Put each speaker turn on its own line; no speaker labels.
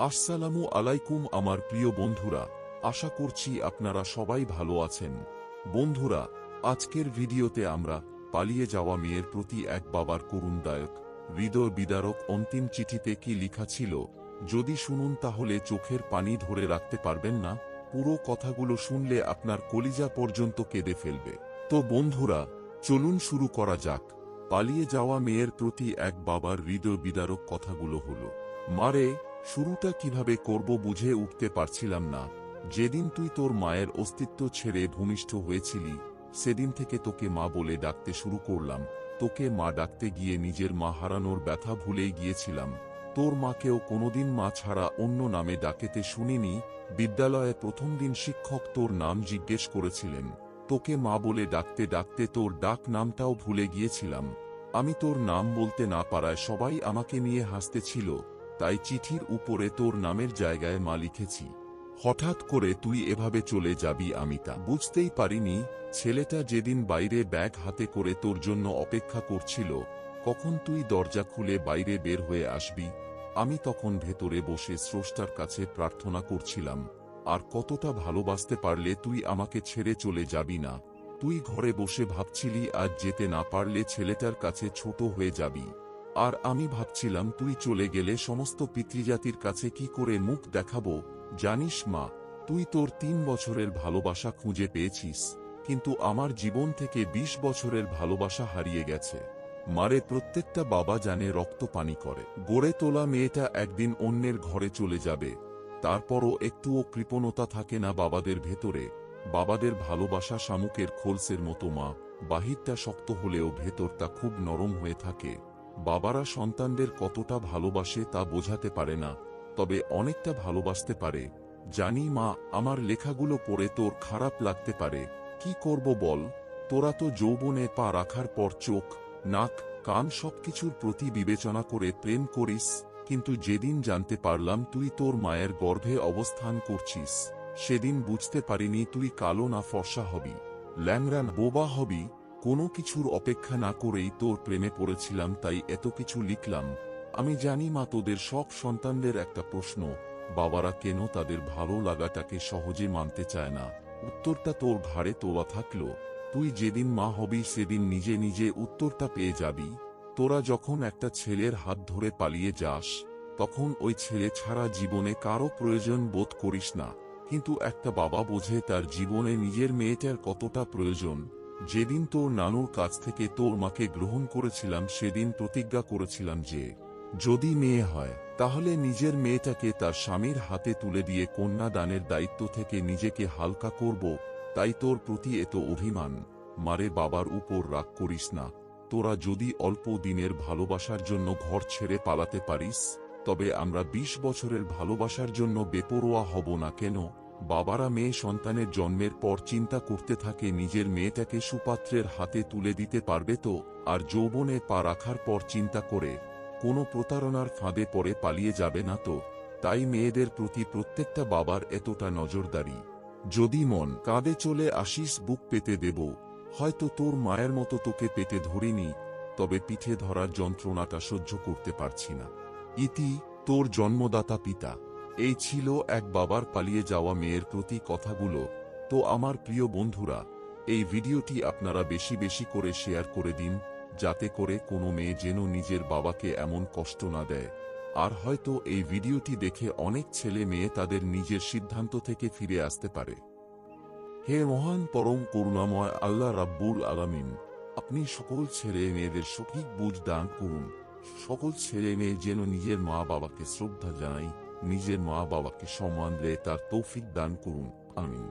আসসালামু আলাইকুম আমার প্রিয় বন্ধুরা, আশা করছি আপনারা সবাই ভালো আছেন। বন্ধুরা, আজকের ভিডিওতে আমরা পালিয়ে যাওয়া মেয়ের প্রতি এক বাবার করুণদায়ক, হৃদয় বিদারক অন্তিম চিঠিতে কি লেখা ছিল, যদি শুনুন তাহলে চোখের পানি ধরে রাখতে পারবেন না। পুরো কথাগুলো শুনলে আপনার কলিজা পর্যন্ত কেঁদে ফেলবে। তো বন্ধুরা, চলুন শুরু করা যাক। পালিয়ে যাওয়া মেয়ের প্রতি এক বাবার হৃদয় বিদারক কথাগুলো হলো, মারে, শুরুটা কিভাবে করব বুঝে উঠতে পারছিলাম না। যেদিন তুই তোর মায়ের অস্তিত্ব ছেড়ে ভূমিষ্ঠ হয়েছিলি, সেদিন থেকে তোকে মা বলে ডাকতে শুরু করলাম। তোকে মা ডাকতে গিয়ে নিজের মা হারানোর ব্যথা ভুলেই গিয়েছিলাম। তোর মাকেও কোনোদিন মা ছাড়া অন্য নামে ডাকেতে শুনিনি। বিদ্যালয়ে প্রথম দিন শিক্ষক তোর নাম জিজ্ঞেস করেছিলেন। তোকে মা বলে ডাকতে ডাকতে তোর ডাক নামটাও ভুলে গিয়েছিলাম। আমি তোর নাম বলতে না পারায় সবাই আমাকে নিয়ে হাসতেছিল, তাই চিঠির উপরে তোর নামের জায়গায় মা লিখেছি। হঠাৎ করে তুই এভাবে চলে যাবি আমি তা বুঝতেই পারিনি। ছেলেটা যেদিন বাইরে ব্যাগ হাতে করে তোর জন্য অপেক্ষা করছিল, কখন তুই দরজা খুলে বাইরে বের হয়ে আসবি, আমি তখন ভেতরে বসে স্রষ্টার কাছে প্রার্থনা করছিলাম। আর কতটা ভালোবাসতে পারলে তুই আমাকে ছেড়ে চলে যাবি না। তুই ঘরে বসে ভাবছিলি আজ যেতে না পারলে ছেলেটার কাছে ছোট হয়ে যাবি। আর আমি ভাবছিলাম তুই চলে গেলে সমস্ত পিতৃজাতির কাছে কি করে মুখ দেখাবো। জানিস মা, তুই তোর 3 বছরের ভালোবাসা খুঁজে পেয়েছিস, কিন্তু আমার জীবন থেকে 20 বছরের ভালোবাসা হারিয়ে গেছে। মারে, প্রত্যেকটা বাবা জানে রক্ত পানি করে গড়ে তোলা মেয়েটা একদিন অন্যের ঘরে চলে যাবে। তারপরও একটুও কৃপণতা থাকে না বাবাদের ভেতরে। বাবাদের ভালোবাসা শামুকের খোলসের মতো মা, বাহিরটা শক্ত হলেও ভেতরটা খুব নরম হয়ে থাকে। বাবারা সন্তানদের কতটা ভালোবাসে তা বোঝাতে পারে না, তবে অনেকটা ভালোবাসতে পারে। জানি মা, আমার লেখাগুলো পড়ে তোর খারাপ লাগতে পারে। কি করব বল, তোরা তো যৌবনে পা রাখার পর চোখ, নাক, কান সবকিছুর প্রতি বিবেচনা করে প্রেম করিস, কিন্তু যেদিন জানতে পারলাম তুই তোর মায়ের গর্ভে অবস্থান করছিস, সেদিন বুঝতে পারিনি তুই কালো না ফর্সা হবি, ল্যাংড়া না বোবা হবি। কোনো কিছুর অপেক্ষা না করেই তোর প্রেমে পড়েছিলাম, তাই এত কিছু লিখলাম। আমি জানি মা, তোদের সব সন্তানদের একটা প্রশ্ন, বাবারা কেন তাদের ভালো লাগাটাকে সহজে মানতে চায় না। উত্তরটা তোর ঘাড়ে তোলা থাকলো। তুই যেদিন মা হবি সেদিন নিজে নিজে উত্তরটা পেয়ে যাবি। তোরা যখন একটা ছেলের হাত ধরে পালিয়ে যাস, তখন ওই ছেলে ছাড়া জীবনে কারো প্রয়োজন বোধ করিস না, কিন্তু একটা বাবা বোঝে তার জীবনে নিজের মেয়েটার কতটা প্রয়োজন। যেদিন তোর নানুর কাছ থেকে তোর মাকে গ্রহণ করেছিলাম, সেদিন প্রতিজ্ঞা করেছিলাম যে যদি মেয়ে হয় তাহলে নিজের মেয়েটাকে তার স্বামীর হাতে তুলে দিয়ে কন্যা দানের দায়িত্ব থেকে নিজেকে হালকা করব। তাই তোর প্রতি এত অভিমান। মারে, বাবার উপর রাগ করিস না। তোরা যদি অল্প দিনের ভালোবাসার জন্য ঘর ছেড়ে পালাতে পারিস, তবে আমরা 20 বছরের ভালোবাসার জন্য বেপরোয়া হব না কেন? বাবারা মেয়ে সন্তানের জন্মের পর চিন্তা করতে থাকে নিজের মেয়েটাকে সুপাত্রের হাতে তুলে দিতে পারবে তো, আর যৌবনে পা রাখার পর চিন্তা করে কোনো প্রতারণার ফাঁদে পড়ে পালিয়ে যাবে না তো। তাই মেয়েদের প্রতি প্রত্যেকটা বাবার এতটা নজরদারি। যদি মন কাঁদে চলে আসিস, বুক পেতে দেব। হয়তো তোর মায়ের মতো তোকে পেতে ধরিনি, তবে পিঠে ধরার যন্ত্রণাটা সহ্য করতে পারছি না। ইতি, তোর জন্মদাতা পিতা। এই ছিল এক বাবার পালিয়ে যাওয়া মেয়ের প্রতি কথাগুলো। তো আমার প্রিয় বন্ধুরা, এই ভিডিওটি আপনারা বেশি বেশি করে শেয়ার করে দিন, যাতে করে কোনো মেয়ে যেন নিজের বাবাকে এমন কষ্ট না দেয়। আর হয়তো এই ভিডিওটি দেখে অনেক ছেলে মেয়ে তাদের নিজের সিদ্ধান্ত থেকে ফিরে আসতে পারে। হে মহান পরম করুণাময় আল্লাহ রাব্বুল আলামিন, আপনি সকল ছেলে মেয়েদের সঠিক বুঝ দান করুন। সকল ছেলে মেয়ে যেন নিজের মা বাবাকে শ্রদ্ধা জানায়, নিজের মা বাবাকে সম্মান দেয়, তার তৌফিক দান করুন। আমিন।